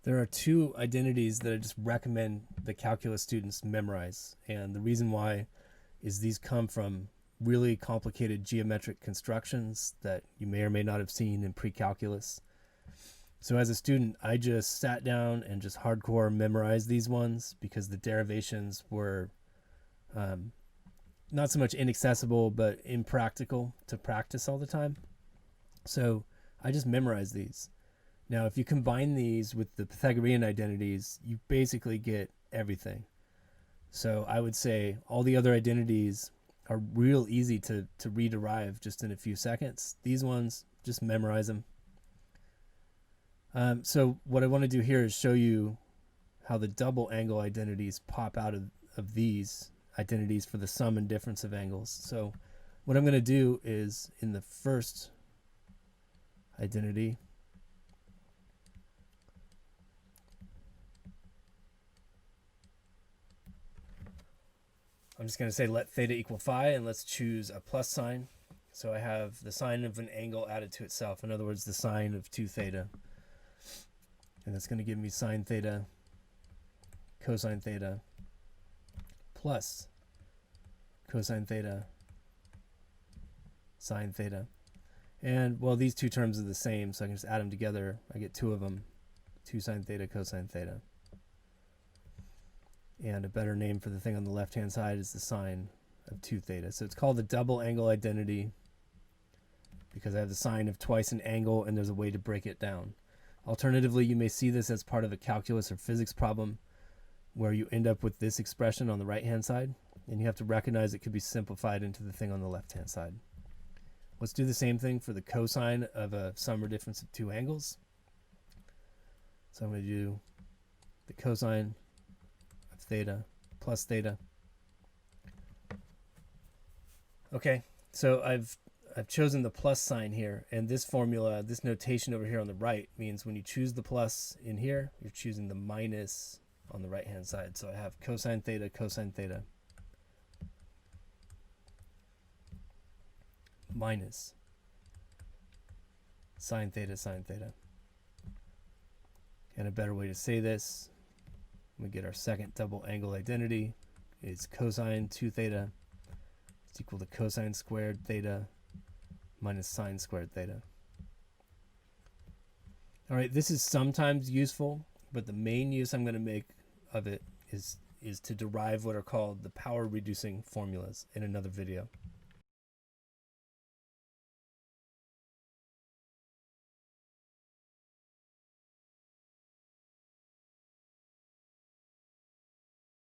There are two identities that I just recommend the calculus students memorize. And the reason why is these come from really complicated geometric constructions that you may or may not have seen in pre-calculus. So as a student, I just sat down and just hardcore memorized these ones because the derivations were not so much inaccessible, but impractical to practice all the time. So I just memorized these. Now, if you combine these with the Pythagorean identities, you basically get everything. So I would say all the other identities are real easy to rederive just in a few seconds. These ones, just memorize them. So what I want to do here is show you how the double angle identities pop out of these identities for the sum and difference of angles. So what I'm going to do is in the first identity, I'm just going to say let theta equal phi, and let's choose a plus sign. So I have the sine of an angle added to itself. In other words, the sine of 2 theta. And that's going to give me sine theta, cosine theta, plus cosine theta, sine theta. And, well, these two terms are the same, so I can just add them together. I get two of them, 2 sine theta, cosine theta. And a better name for the thing on the left-hand side is the sine of 2 theta. So it's called the double angle identity because I have the sine of twice an angle, and there's a way to break it down. Alternatively, you may see this as part of a calculus or physics problem where you end up with this expression on the right-hand side, and you have to recognize it could be simplified into the thing on the left-hand side. Let's do the same thing for the cosine of a sum or difference of 2 angles. So I'm going to do the cosine of theta plus theta. Okay, so I've chosen the plus sign here, and this formula, this notation over here on the right means when you choose the plus in here, you're choosing the minus on the right-hand side. So I have cosine theta, minus sine theta, sine theta. And a better way to say this, we get our second double angle identity, is cosine 2 theta is equal to cosine squared theta minus sine squared theta. All right, this is sometimes useful, but the main use I'm going to make of it is to derive what are called the power reducing formulas in another video.